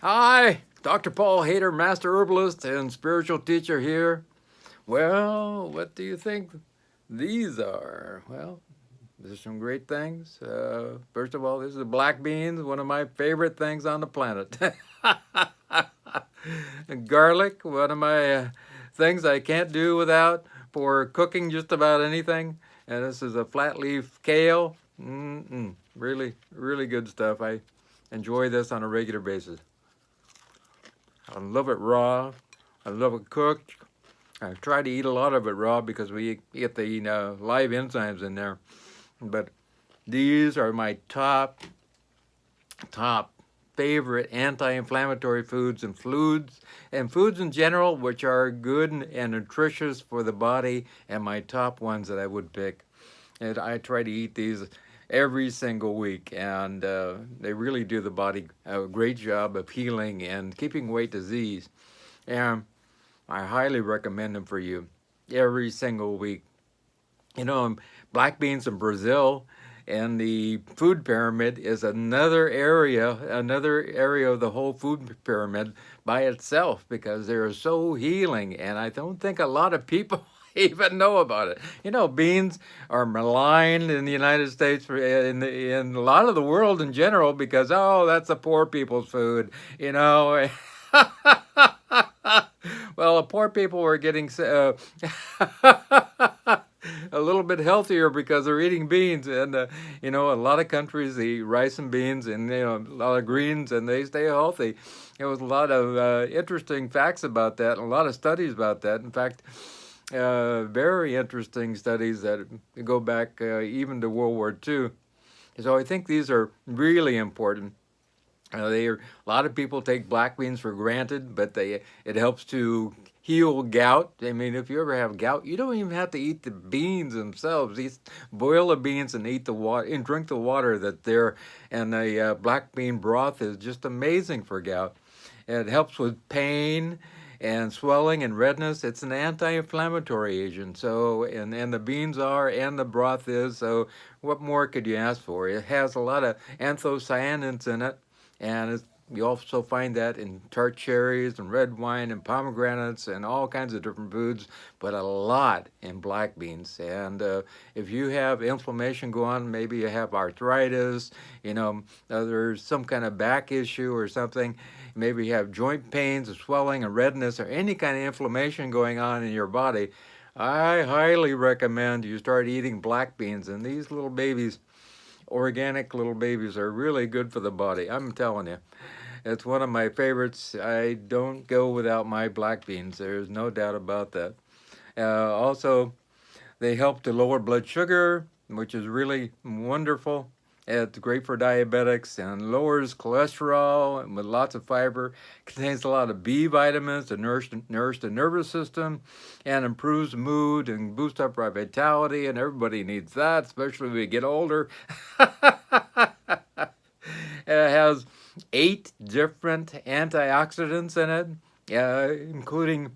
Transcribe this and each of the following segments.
Hi, Dr. Paul Haider, Master Herbalist and Spiritual Teacher here. Well, what do you think these are? Well, there's some great things. First of all, this is black beans, one of my favorite things on the planet. Garlic, one of my things I can't do without for cooking just about anything. And this is a flat leaf kale. Really, really good stuff. I enjoy this on a regular basis. I love it raw. I love it cooked. I try to eat a lot of it raw because we get the live enzymes in there. But these are my top favorite anti-inflammatory foods and foods in general, which are good and nutritious for the body, and my top ones that I would pick. And I try to eat these every single week, and they really do the body a great job of healing and keeping away disease. And I highly recommend them for you every single week. You know, black beans in Brazil and the food pyramid is another area of the whole food pyramid by itself because they're so healing. And I don't think a lot of people even know about it. You know, beans are maligned in the United States, in a lot of the world in general, because, oh, that's the poor people's food, you know. Well, the poor people were getting a little bit healthier because they're eating beans, and you know, a lot of countries eat rice and beans, and you know, a lot of greens, and they stay healthy. There was a lot of interesting facts about that, and a lot of studies about that. In fact, very interesting studies that go back even to World War II. So I think these are really important. A lot of people take black beans for granted, but it helps to heal gout. I mean, if you ever have gout, you don't even have to eat the beans themselves. Boil the beans and eat the water and drink the water that there. And the black bean broth is just amazing for gout. It helps with pain and swelling and redness. It's an anti-inflammatory agent. So, and the beans are, and the broth is. So, what more could you ask for? It has a lot of anthocyanins in it, and you also find that in tart cherries and red wine and pomegranates and all kinds of different foods, but a lot in black beans. And if you have inflammation go on, maybe you have arthritis, you know, there's some kind of back issue or something, maybe you have joint pains or swelling or redness or any kind of inflammation going on in your body, I highly recommend you start eating black beans. And these little babies, organic little babies, are really good for the body. I'm telling you. It's one of my favorites. I don't go without my black beans. There's no doubt about that. Also, they help to lower blood sugar, which is really wonderful. It's great for diabetics and lowers cholesterol with lots of fiber. Contains a lot of B vitamins to nourish the nervous system and improves mood and boosts up our vitality. And everybody needs that, especially when we get older. It has 8 different antioxidants in it, including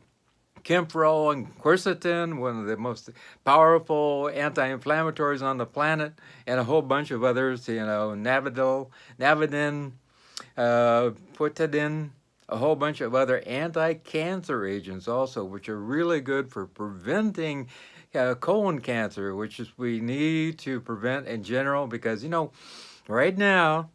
Kimprol and quercetin, one of the most powerful anti-inflammatories on the planet, and a whole bunch of others, you know, Navidin, Putidin, a whole bunch of other anti-cancer agents also, which are really good for preventing colon cancer, which is we need to prevent in general because, you know, right now,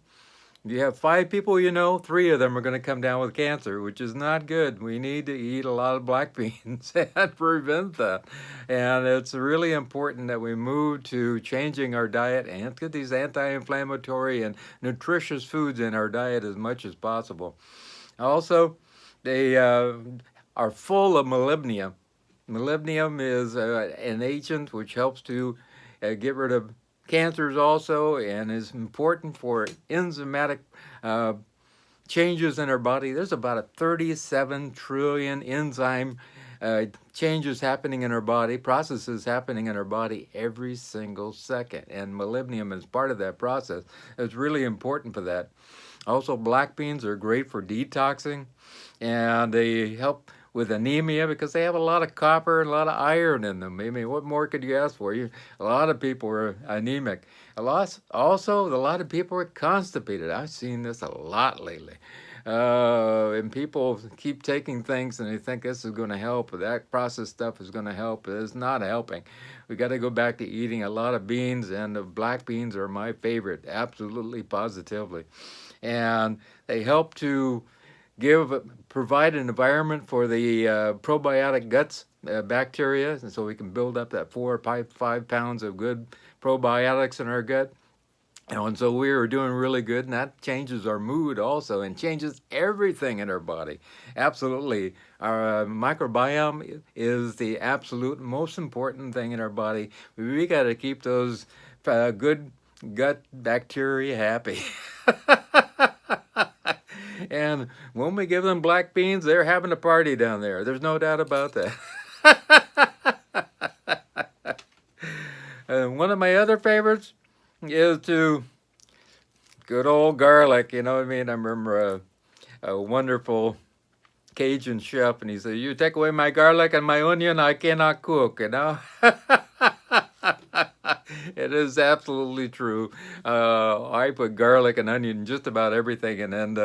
you have 5 people, you know, 3 of them are going to come down with cancer, which is not good. We need to eat a lot of black beans and prevent that. And it's really important that we move to changing our diet and get these anti-inflammatory and nutritious foods in our diet as much as possible. Also, they are full of molybdenum. Molybdenum is an agent which helps to get rid of cancers also, and is important for enzymatic uh, changes in our body. There's about a 37 trillion enzyme changes happening in our body, processes happening in our body every single second, and molybdenum is part of that process. It's really important for that. Also, black beans are great for detoxing, and they help with anemia because they have a lot of copper and a lot of iron in them. I mean, what more could you ask for? A lot of people are anemic. A lot of people are constipated. I've seen this a lot lately. And people keep taking things and they think this is going to help, or that processed stuff is going to help. It's not helping. We got to go back to eating a lot of beans, and the black beans are my favorite, absolutely, positively. And they help to provide an environment for the probiotic guts bacteria, and so we can build up that 4 or 5 pounds of good probiotics in our gut. And so we are doing really good, and that changes our mood also and changes everything in our body. Absolutely. Our microbiome is the absolute most important thing in our body. We got to keep those good gut bacteria happy. And when we give them black beans, they're having a party down there. There's no doubt about that. And one of my other favorites is to good old garlic. You know what I mean? I remember a wonderful Cajun chef, and he said, "You take away my garlic and my onion, I cannot cook." You know. It is absolutely true. I put garlic and onion in just about everything, and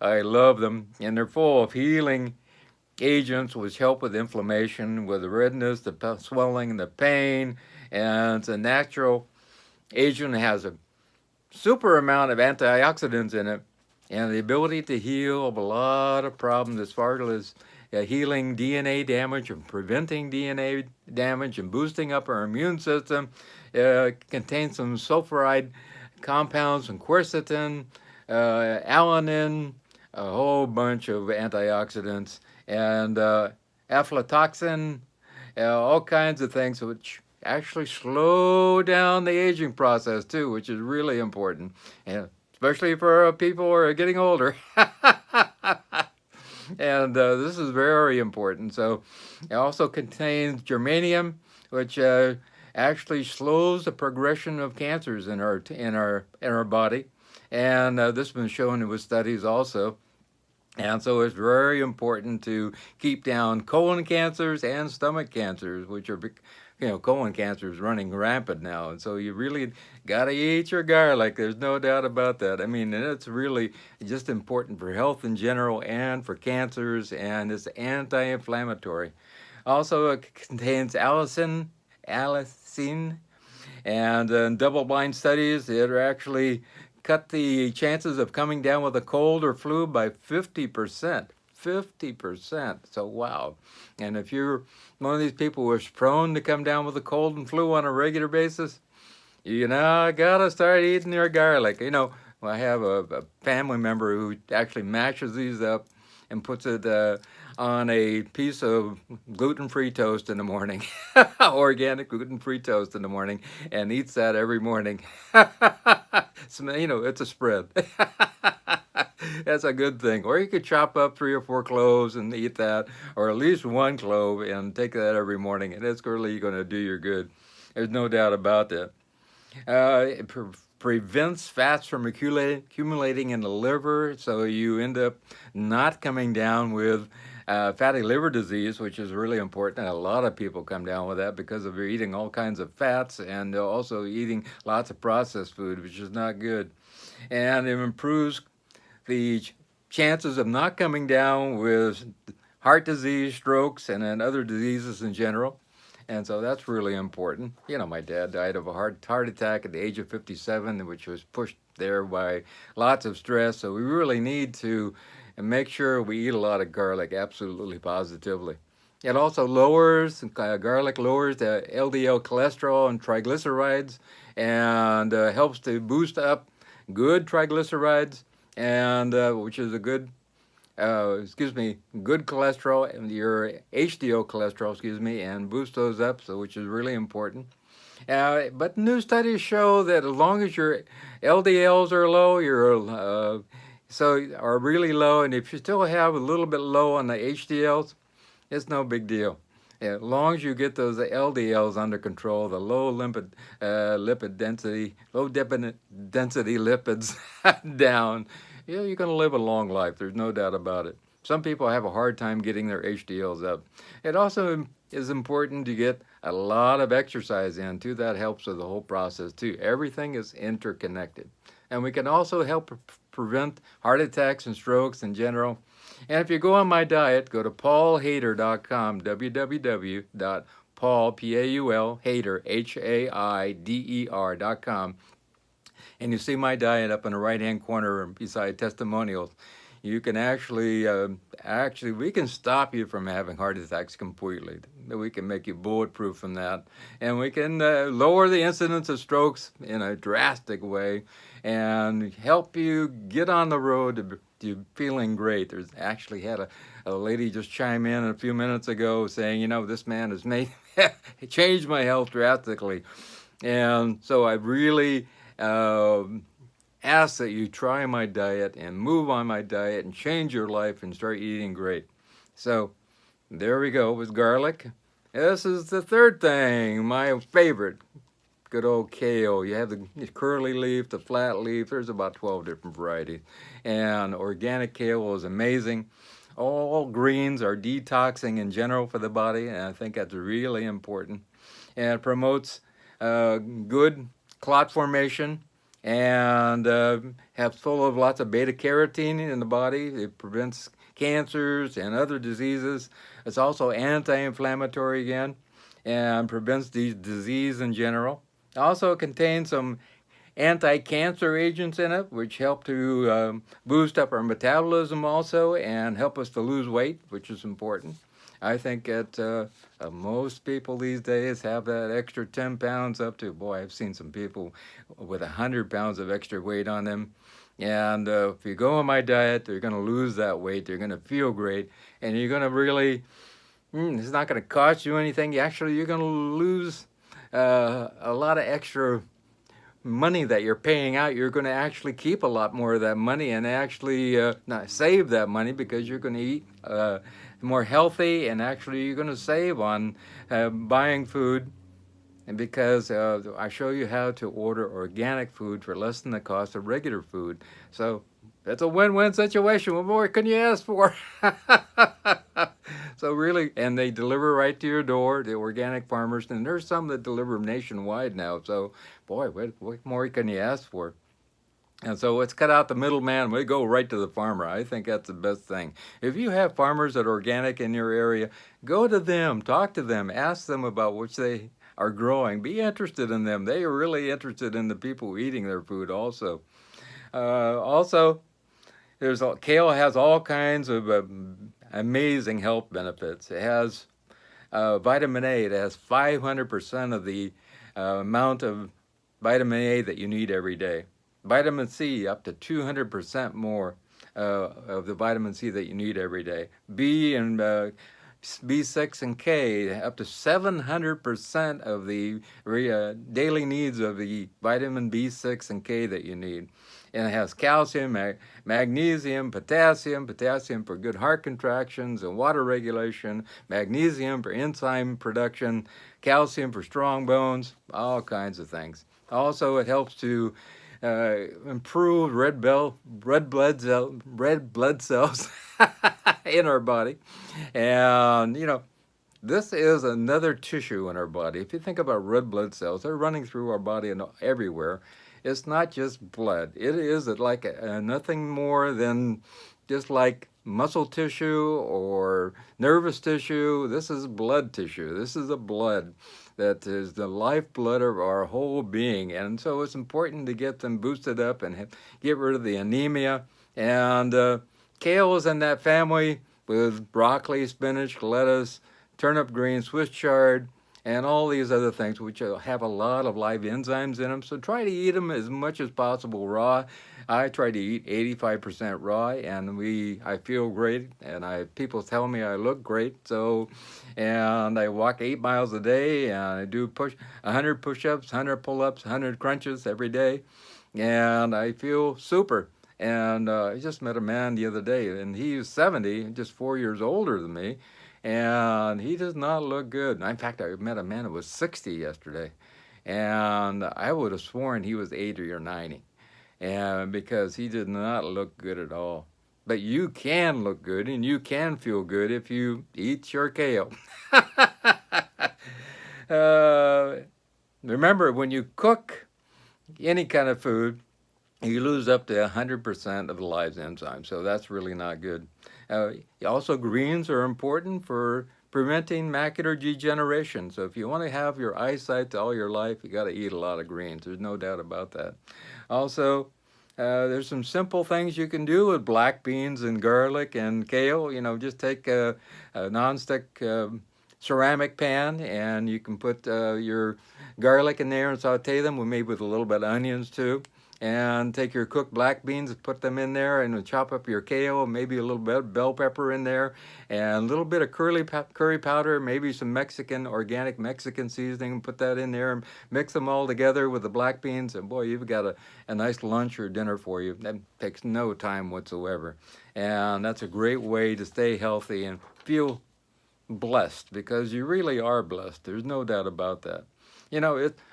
I love them. And they're full of healing agents which help with inflammation, with the redness, the swelling, and the pain. And it's a natural agent. It has a super amount of antioxidants in it, and the ability to heal a lot of problems as far as healing DNA damage and preventing DNA damage and boosting up our immune system. Contains some sulfuride compounds and quercetin, alanine, a whole bunch of antioxidants, and aflatoxin, all kinds of things which actually slow down the aging process too, which is really important, and especially for people who are getting older. And this is very important. So it also contains germanium, which actually slows the progression of cancers in our body, and this has been shown with studies also. And so it's very important to keep down colon cancers and stomach cancers, which are, colon cancer is running rampant now. And so you really got to eat your garlic. There's no doubt about that. I mean, and it's really just important for health in general and for cancers, and it's anti-inflammatory. Also, it contains allicin, and in double-blind studies, it actually cut the chances of coming down with a cold or flu by 50%. 50%. So, wow. And if you're one of these people who is prone to come down with a cold and flu on a regular basis, gotta start eating your garlic. I have a family member who actually mashes these up and puts it on a piece of gluten-free toast in the morning, organic gluten-free toast in the morning, and eats that every morning. It's a spread. That's a good thing. Or you could chop up 3 or 4 cloves and eat that, or at least 1 clove and take that every morning, and it's really going to do you good. There's no doubt about that. It prevents fats from accumulating in the liver, so you end up not coming down with fatty liver disease, which is really important. And a lot of people come down with that because of eating all kinds of fats and also eating lots of processed food, which is not good. And it improves the chances of not coming down with heart disease, strokes, and then other diseases in general. And so that's really important. My dad died of a heart attack at the age of 57, which was pushed there by lots of stress. So we really need to make sure we eat a lot of garlic, absolutely, positively. It also garlic lowers the LDL cholesterol and triglycerides, and helps to boost up good triglycerides, and which is a good good cholesterol, and your HDL cholesterol, and boost those up, which is really important. But new studies show that as long as your LDLs are low, are really low, and if you still have a little bit low on the HDLs, it's no big deal. As long as you get those LDLs under control, the low lipid density lipids down, you're going to live a long life. There's no doubt about it. Some people have a hard time getting their HDLs up. It also is important to get a lot of exercise in, too. That helps with the whole process, too. Everything is interconnected. And we can also help prevent heart attacks and strokes in general. And if you go on my diet, go to paulhaider.com, www.paul, P-A-U-L, Haider, H-A-I-D-E-R.com, and you see my diet up in the right-hand corner beside testimonials. You can actually, we can stop you from having heart attacks completely. We can make you bulletproof from that. And we can lower the incidence of strokes in a drastic way and help you get on the road to feeling great. There's actually had a lady just chime in a few minutes ago saying, this man has made changed my health drastically. And so I really ask that you try my diet and move on my diet and change your life and start eating great. So there we go with garlic. This is the third thing, my favorite. Good old kale. You have the curly leaf, the flat leaf. There's about 12 different varieties. And organic kale is amazing. All greens are detoxing in general for the body, and I think that's really important. And it promotes good clot formation, and have full of lots of beta carotene in the body. It prevents cancers and other diseases. It's also anti-inflammatory again, and prevents disease in general. It also contains some anti-cancer agents in it, which help to boost up our metabolism also, and help us to lose weight, which is important. I think that most people these days have that extra 10 pounds up to, boy, I've seen some people with 100 pounds of extra weight on them. And if you go on my diet, they're going to lose that weight. They're going to feel great. And you're going to really, it's not going to cost you anything. You're going to lose a lot of extra money that you're paying out. You're going to actually keep a lot more of that money and actually not save that money, because you're going to eat more healthy, and actually you're going to save on buying food, and because I show you how to order organic food for less than the cost of regular food. So that's a win-win situation. What more can you ask for? So really, and they deliver right to your door, the organic farmers, and there's some that deliver nationwide now. So boy, what more can you ask for? And so let's cut out the middleman. We go right to the farmer. I think that's the best thing. If you have farmers that are organic in your area, go to them, talk to them, ask them about what they are growing. Be interested in them. They are really interested in the people eating their food also. Also, kale has all kinds of amazing health benefits. It has vitamin A. It has 500% of the amount of vitamin A that you need every day. Vitamin C, up to 200% more of the vitamin C that you need every day. B and B6 and K, up to 700% of the daily needs of the vitamin B6 and K that you need. And it has calcium, magnesium, potassium for good heart contractions and water regulation, magnesium for enzyme production, calcium for strong bones, all kinds of things. Also, it helps to improve red blood cells in our body. And this is another tissue in our body. If you think about red blood cells, they're running through our body and everywhere. It's not just blood. It is like nothing more than just like muscle tissue or nervous tissue. This is blood tissue. This is the blood that is the lifeblood of our whole being. And so it's important to get them boosted up and get rid of the anemia. And kale is in that family with broccoli, spinach, lettuce, turnip green, Swiss chard, and all these other things, which have a lot of live enzymes in them. So try to eat them as much as possible raw. I try to eat 85% raw, and I feel great, and people tell me I look great. So, and I walk 8 miles a day, and I do 100 push-ups, 100 pull-ups, 100 crunches every day, and I feel super. And I just met a man the other day, and he's 70, just 4 years older than me, and he does not look good. In fact, I met a man who was 60 yesterday, and I would have sworn he was 80 or 90, and because he did not look good at all. But you can look good, and you can feel good if you eat your kale. Remember, when you cook any kind of food, you lose up to 100% of the live's enzymes, so that's really not good. Uh, Also, greens are important for preventing macular degeneration. So if you want to have your eyesight all your life, you got to eat a lot of greens. There's no doubt about that. Also, there's some simple things you can do with black beans and garlic and kale. Just take a nonstick ceramic pan, and you can put your garlic in there and saute them, maybe with a little bit of onions too. And take your cooked black beans and put them in there, and chop up your kale, maybe a little bit of bell pepper in there, and a little bit of curry powder, maybe some organic Mexican seasoning, and put that in there, and mix them all together with the black beans, and boy, you've got a nice lunch or dinner for you. That takes no time whatsoever. And that's a great way to stay healthy and feel blessed, because you really are blessed. There's no doubt about that.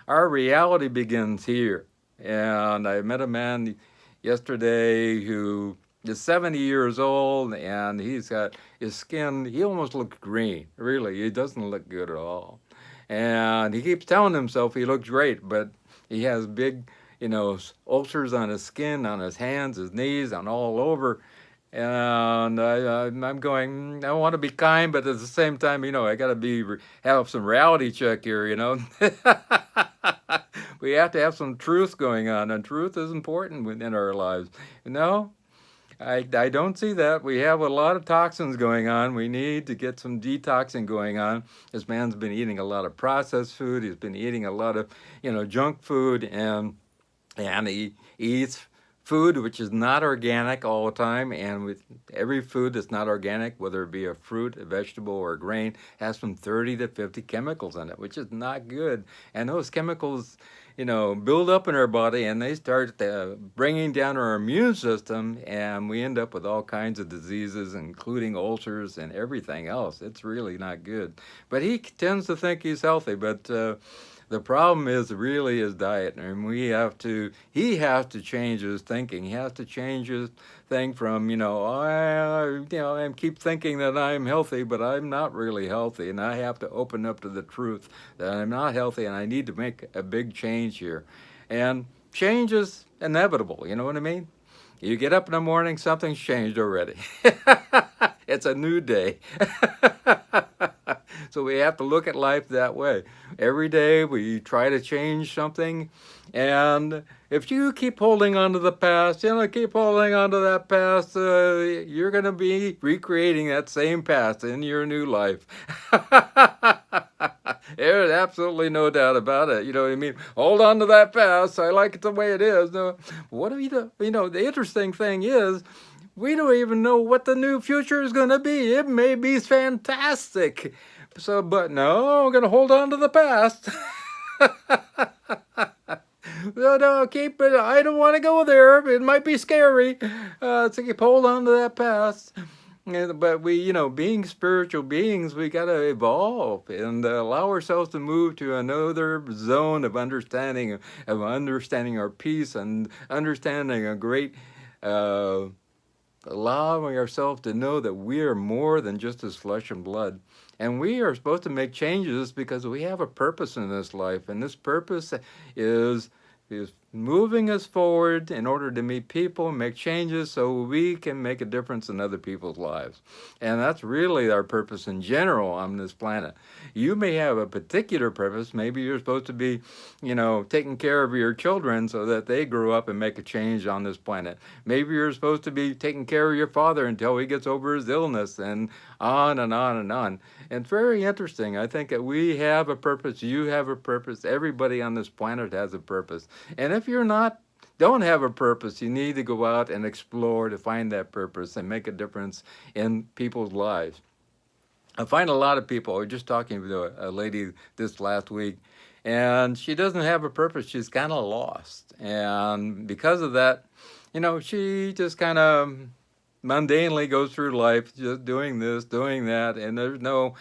Our reality begins here. And I met a man yesterday who is 70 years old, and he's got his skin, he almost looks green. Really, he doesn't look good at all. And he keeps telling himself he looks great, but he has big, ulcers on his skin, on his hands, his knees, and all over. And I'm going, I want to be kind, but at the same time, I got to have some reality check here. We have to have some truth going on, and truth is important within our lives. No, I don't see that. We have a lot of toxins going on. We need to get some detoxing going on. This man's been eating a lot of processed food. He's been eating a lot of, junk food, and he eats food which is not organic all the time. And with every food that's not organic, whether it be a fruit, a vegetable, or a grain, has from 30 to 50 chemicals in it, which is not good. And those chemicals, build up in our body, and they start bringing down our immune system, and we end up with all kinds of diseases, including ulcers and everything else. It's really not good. But he tends to think he's healthy, but the problem is really his diet, and he has to change his thinking. He has to change his thing from, I keep thinking that I'm healthy, but I'm not really healthy, and I have to open up to the truth that I'm not healthy, and I need to make a big change here. And change is inevitable, you know what I mean? You get up in the morning, something's changed already. It's a new day. So we have to look at life that way. Every day we try to change something. And if you keep holding on to the past, keep holding on to that past, you're going to be recreating that same past in your new life. There's absolutely no doubt about it. You know what I mean? Hold on to that past. I like it the way it is. No, what do we do? The interesting thing is, we don't even know what the new future is going to be. It may be fantastic. But no, I'm going to hold on to the past. No, keep it. I don't want to go there. It might be scary. So keep hold on to that past. But we, being spiritual beings, we got to evolve and allow ourselves to move to another zone of understanding our peace, and understanding a great, allowing ourselves to know that we are more than just this flesh and blood. And we are supposed to make changes because we have a purpose in this life. And this purpose is moving us forward in order to meet people and make changes so we can make a difference in other people's lives. And that's really our purpose in general on this planet. You may have a particular purpose. Maybe you're supposed to be, taking care of your children so that they grow up and make a change on this planet. Maybe you're supposed to be taking care of your father until he gets over his illness, and on and on and on. And it's very interesting. I think that we have a purpose. You have a purpose. Everybody on this planet has a purpose. And if you're don't have a purpose, you need to go out and explore to find that purpose and make a difference in people's lives. I find a lot of people, I was just talking to a lady this last week, and she doesn't have a purpose. She's kind of lost. And because of that, she just kind of mundanely goes through life just doing this, doing that, and there's no,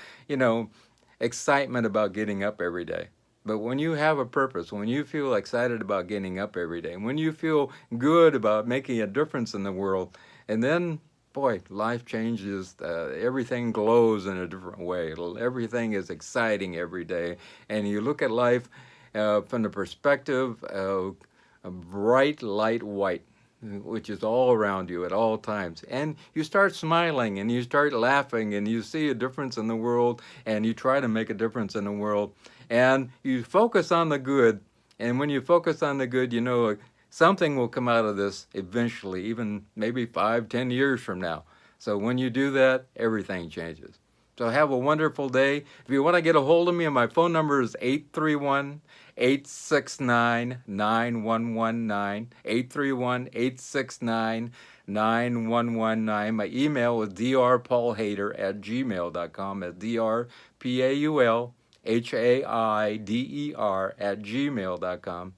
excitement about getting up every day. But when you have a purpose, when you feel excited about getting up every day, when you feel good about making a difference in the world, and then, boy, life changes. Everything glows in a different way. Everything is exciting every day. And you look at life from the perspective of a bright light white, which is all around you at all times. And you start smiling and you start laughing and you see a difference in the world and you try to make a difference in the world. And you focus on the good. And when you focus on the good, you know something will come out of this eventually, even maybe 5, 10 years from now. So when you do that, everything changes. So have a wonderful day. If you want to get a hold of me, my phone number is 831-869-9119, 831-869-9119. My email is drpaulhaider@gmail.com. That's drpaulhaider@gmail.com.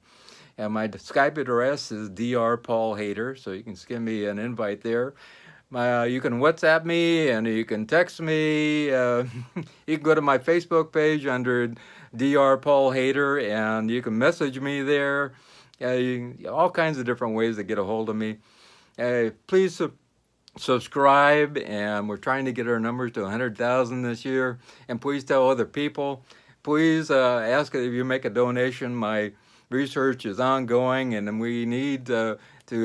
And my Skype address is drpaulhaider, so you can give me an invite there. You can WhatsApp me and you can text me. You can go to my Facebook page under Dr. Paul Haider and you can message me there. All kinds of different ways to get a hold of me. Please subscribe, and we're trying to get our numbers to 100,000 this year. And please tell other people. Please ask if you make a donation. My research is ongoing, and we need to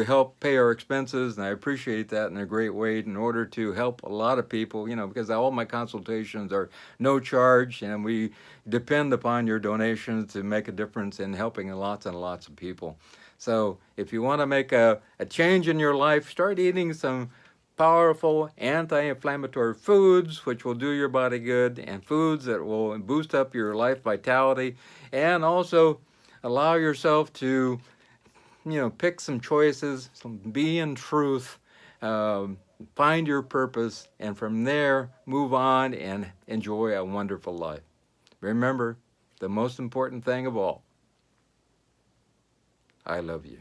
help pay our expenses, and I appreciate that in a great way in order to help a lot of people, because all my consultations are no charge, and we depend upon your donations to make a difference in helping lots and lots of people. So if you want to make a change in your life, start eating some powerful anti-inflammatory foods, which will do your body good, and foods that will boost up your life vitality, and also allow yourself to pick some choices, be in truth, find your purpose, and from there move on and enjoy a wonderful life. Remember, the most important thing of all, I love you.